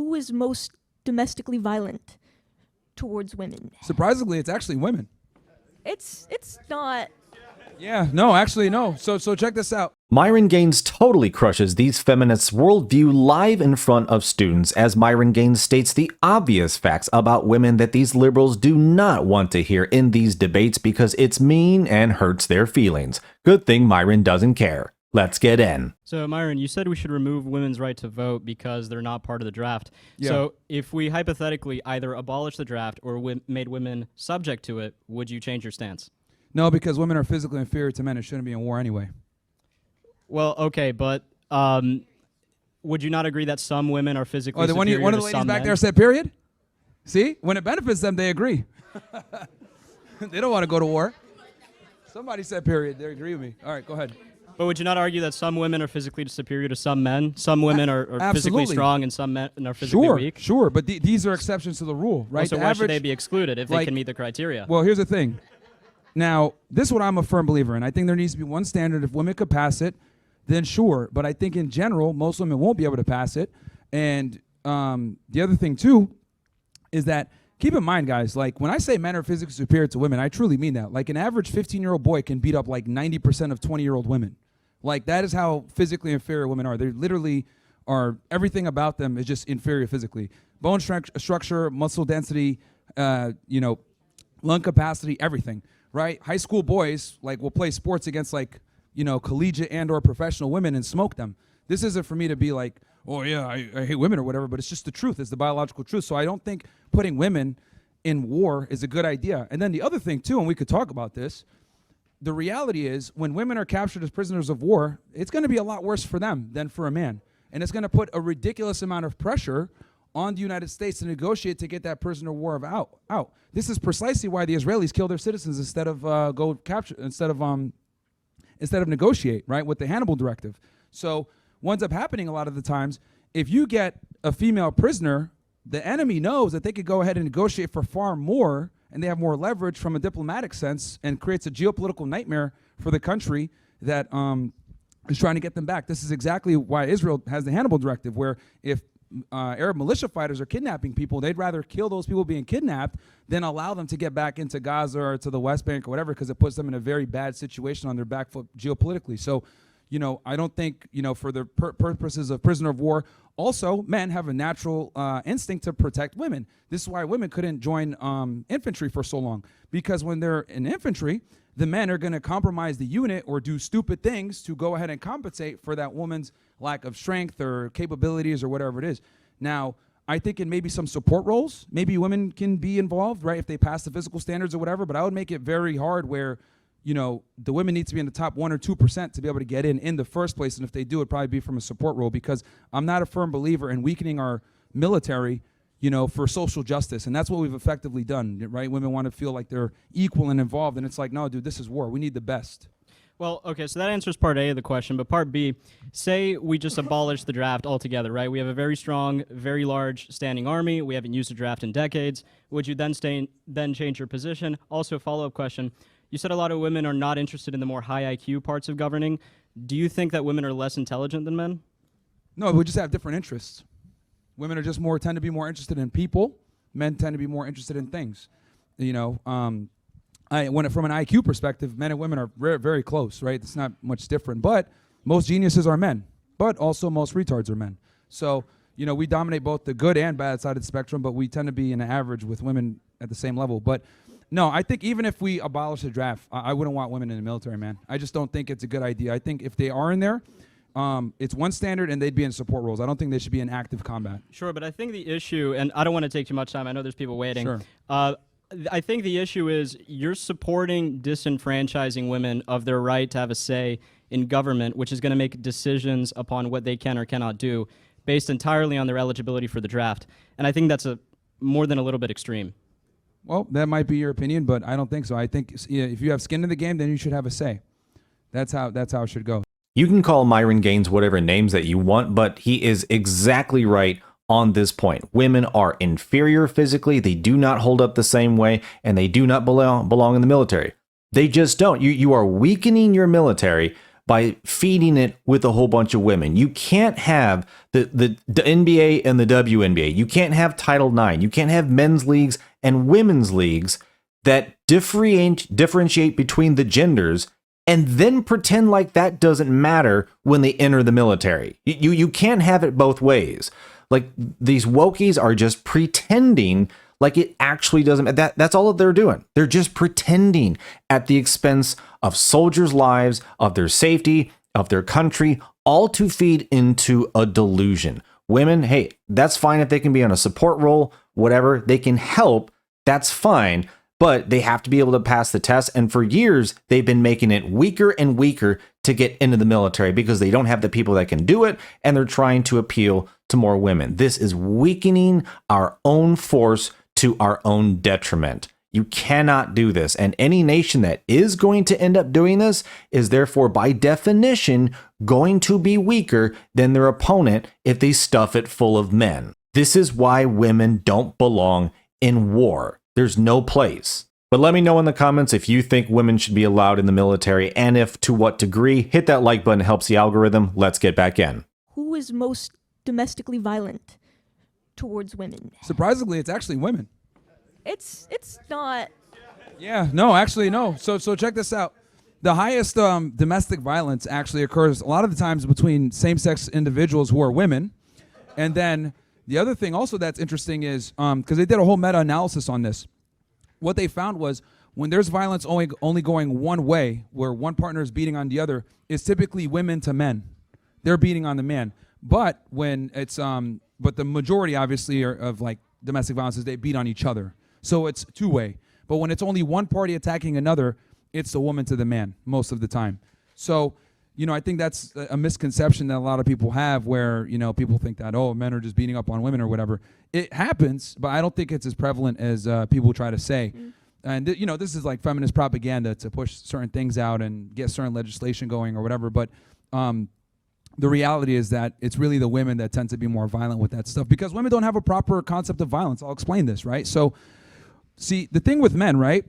who is most domestically violent towards women? Surprisingly, it's actually women. It's not. Yeah, no, actually, no. So check this out. Myron Gaines totally crushes these feminists' worldview live in front of students as Myron Gaines states the obvious facts about women that these liberals do not want to hear in these debates because it's mean and hurts their feelings. Good thing Myron doesn't care. Let's get in. So, Myron, you said we should remove women's right to vote because they're not part of the draft. Yeah. So, if we hypothetically either abolish the draft or made women subject to it, would you change your stance? No, because women are physically inferior to men and shouldn't be in war anyway. Well, okay, but would you not agree that some women are physically Oh, superior to some men? one of the ladies back there said period? See? When it benefits them, they agree. They don't want to go to war. Somebody said period. They agree with me. All right, go ahead. But would you not argue that some women are physically superior to some men? Some women are physically strong and some men are physically weak? Sure, but these are exceptions to the rule, right? Well, so the why average, should they be excluded if they like- can meet the criteria? Well, here's the thing. Now, this is what I'm a firm believer in. I think there needs to be one standard. If women could pass it, then sure. But I think in general, most women won't be able to pass it. And the other thing, too, is that keep in mind, guys, like when I say men are physically superior to women, I truly mean that. Like an average 15-year-old boy can beat up like 90% of 20-year-old women. Like that is how physically inferior women are. They literally are, everything about them is just inferior physically. Bone structure, muscle density, lung capacity, everything, right? High school boys like will play sports against like, collegiate and or professional women and smoke them. This isn't for me to be like, oh yeah, I hate women or whatever, but it's just the truth. It's the biological truth. So I don't think putting women in war is a good idea. And then the other thing too, and we could talk about this, the reality is when women are captured as prisoners of war, it's going to be a lot worse for them than for a man. And it's going to put a ridiculous amount of pressure on the United States to negotiate to get that prisoner of war out. This is precisely why the Israelis kill their citizens instead of negotiate, right, with the Hannibal Directive. So what ends up happening a lot of the times, if you get a female prisoner, the enemy knows that they could go ahead and negotiate for far more, and they have more leverage from a diplomatic sense, and creates a geopolitical nightmare for the country that is trying to get them back. This is exactly why Israel has the Hannibal Directive, where if Arab militia fighters are kidnapping people, they'd rather kill those people being kidnapped than allow them to get back into Gaza or to the West Bank or whatever, because it puts them in a very bad situation on their back foot geopolitically. So, I don't think, for the purposes of prisoner of war, also men have a natural instinct to protect women. This is why women couldn't join infantry for so long, because when they're in infantry, the men are going to compromise the unit or do stupid things to go ahead and compensate for that woman's lack of strength or capabilities or whatever it is. Now, I think in maybe some support roles, maybe women can be involved, right, if they pass the physical standards or whatever, but I would make it very hard where, the women need to be in the top 1 or 2% to be able to get in the first place. And if they do, it'd probably be from a support role, because I'm not a firm believer in weakening our military, for social justice. And that's what we've effectively done, right? Women want to feel like they're equal and involved. And it's like, no, dude, this is war. We need the best. Well, okay, so that answers part A of the question, but part B, say we just abolish the draft altogether, right? We have a very strong, very large standing army. We haven't used a draft in decades. Would you then change your position? Also, follow-up question. You said a lot of women are not interested in the more high IQ parts of governing. Do you think that women are less intelligent than men? No, we just have different interests. Women are just tend to be more interested in people. Men tend to be more interested in things. From an IQ perspective, men and women are very, very close, right? It's not much different. But most geniuses are men. But also most retards are men. So, we dominate both the good and bad side of the spectrum, but we tend to be in an average with women at the same level. But no, I think even if we abolish the draft, I wouldn't want women in the military, man. I just don't think it's a good idea. I think if they are in there, it's one standard and they'd be in support roles. I don't think they should be in active combat. Sure, but I think the issue, and I don't want to take too much time. I know there's people waiting. Sure. I think the issue is you're supporting disenfranchising women of their right to have a say in government, which is going to make decisions upon what they can or cannot do based entirely on their eligibility for the draft. And I think that's more than a little bit extreme. Well, that might be your opinion, but I don't think so. I think if you have skin in the game, then you should have a say. That's how it should go. You can call Myron Gaines whatever names that you want, but he is exactly right on this point. Women are inferior physically, they do not hold up the same way, and they do not belong in the military. They just don't. You are weakening your military by feeding it with a whole bunch of women. You can't have the NBA and the WNBA. You can't have Title IX. You can't have men's leagues and women's leagues that differentiate between the genders and then pretend like that doesn't matter when they enter the military. You can't have it both ways. Like, these wokies are just pretending like it actually doesn't. That's all that they're doing. They're just pretending at the expense of soldiers' lives, of their safety, of their country, all to feed into a delusion. Women, hey, that's fine if they can be on a support role, whatever. They can help. That's fine. But they have to be able to pass the test. And for years, they've been making it weaker and weaker to get into the military because they don't have the people that can do it. And they're trying to appeal to more women. This is weakening our own force to our own detriment. You cannot do this. And any nation that is going to end up doing this is therefore, by definition, going to be weaker than their opponent if they stuff it full of men. This is why women don't belong in war. There's no place. But let me know in the comments if you think women should be allowed in the military, and if to what degree. Hit that like button, it helps the algorithm. Let's get back in. Who is most domestically violent towards women? Surprisingly, it's actually women. It's not. Yeah, no, actually, no. So check this out. The highest domestic violence actually occurs a lot of the times between same-sex individuals who are women. And then the other thing also that's interesting is, because they did a whole meta-analysis on this, what they found was when there's violence only going one way, where one partner is beating on the other, it's typically women to men. They're beating on the man. But when it's, but the majority obviously of like domestic violence is they beat on each other. So it's two-way. But when it's only one party attacking another, it's the woman to the man most of the time. So, I think that's a misconception that a lot of people have where, people think that, oh, men are just beating up on women or whatever. It happens, but I don't think it's as prevalent as people try to say. And, this is like feminist propaganda to push certain things out and get certain legislation going or whatever. But the reality is that it's really the women that tend to be more violent with that stuff because women don't have a proper concept of violence. I'll explain this, right? So, see, the thing with men, right,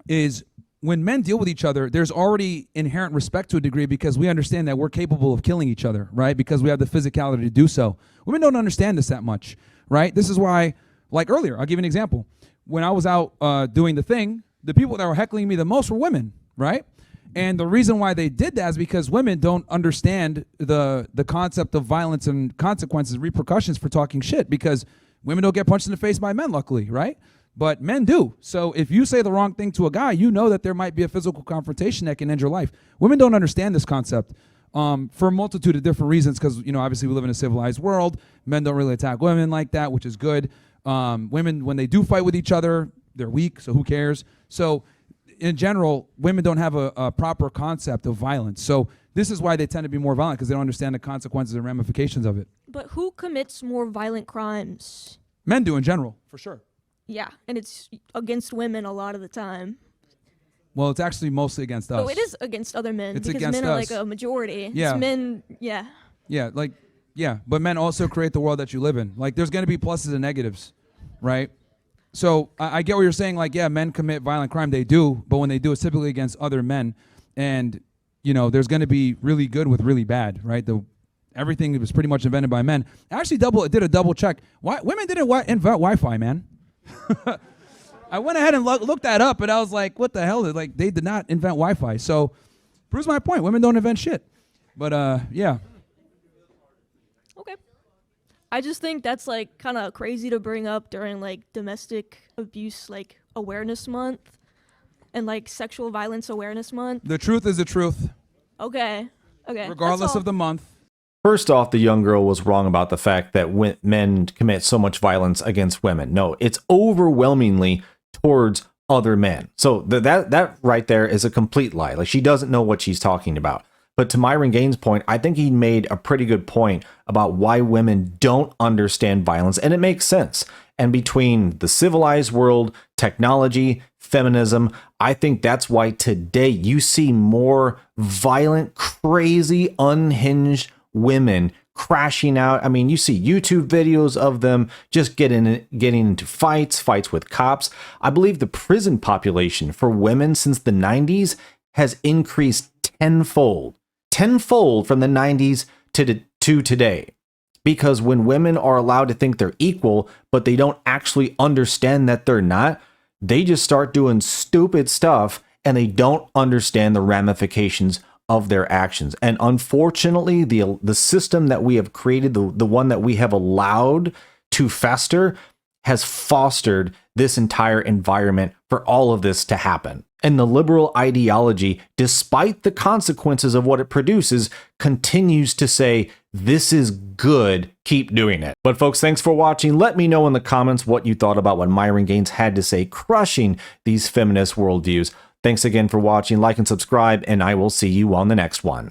is when men deal with each other, there's already inherent respect to a degree because we understand that we're capable of killing each other, right? Because we have the physicality to do so. Women don't understand this that much, right? This is why, like earlier, I'll give you an example. When I was out doing the thing, the people that were heckling me the most were women, right? And the reason why they did that is because women don't understand the concept of violence and consequences, repercussions for talking shit, because women don't get punched in the face by men, luckily, right? But men do. So if you say the wrong thing to a guy, you know that there might be a physical confrontation that can end your life. Women don't understand this concept for a multitude of different reasons because, obviously we live in a civilized world. Men don't really attack women like that, which is good. Women, when they do fight with each other, they're weak, so who cares? So in general, women don't have a proper concept of violence. So this is why they tend to be more violent because they don't understand the consequences and ramifications of it. But who commits more violent crimes? Men do in general, for sure. Yeah, and it's against women a lot of the time. Well, it's actually mostly against us. Oh, it is against other men It's because against men are us. like a majority. Yeah. It's men, yeah. Yeah, but men also create the world that you live in. Like, there's going to be pluses and negatives, right? So I get what you're saying. Like, yeah, men commit violent crime. They do, but when they do, it's typically against other men. And, there's going to be really good with really bad, right? Everything was pretty much invented by men. I actually did a double check. Why women didn't invent Wi-Fi, man? I went ahead and looked that up, and I was like, what the hell? Like, they did not invent Wi-Fi. So, proves my point. Women don't invent shit. But, yeah. Okay. I just think that's, like, kind of crazy to bring up during, like, domestic abuse, like, awareness month and, like, sexual violence awareness month. The truth is the truth. Okay. Regardless of the month. First off, the young girl was wrong about the fact that men commit so much violence against women. No, it's overwhelmingly towards other men. So that right there is a complete lie. Like, she doesn't know what she's talking about. But to Myron Gaines' point, I think he made a pretty good point about why women don't understand violence, and it makes sense. And between the civilized world, technology, feminism, I think that's why today you see more violent, crazy, unhinged women crashing out. I mean, you see YouTube videos of them just getting into fights with cops. I believe the prison population for women since the 90s has increased tenfold. tenfold from the 90s to today. Because when women are allowed to think they're equal, but they don't actually understand that they're not, they just start doing stupid stuff and they don't understand the ramifications of their actions. And unfortunately, the system that we have created, the one that we have allowed to fester, has fostered this entire environment for all of this to happen. And the liberal ideology, despite the consequences of what it produces, continues to say, this is good, keep doing it. But folks, thanks for watching. Let me know in the comments what you thought about what Myron Gaines had to say, crushing these feminist worldviews. Thanks again for watching, like and subscribe, and I will see you on the next one.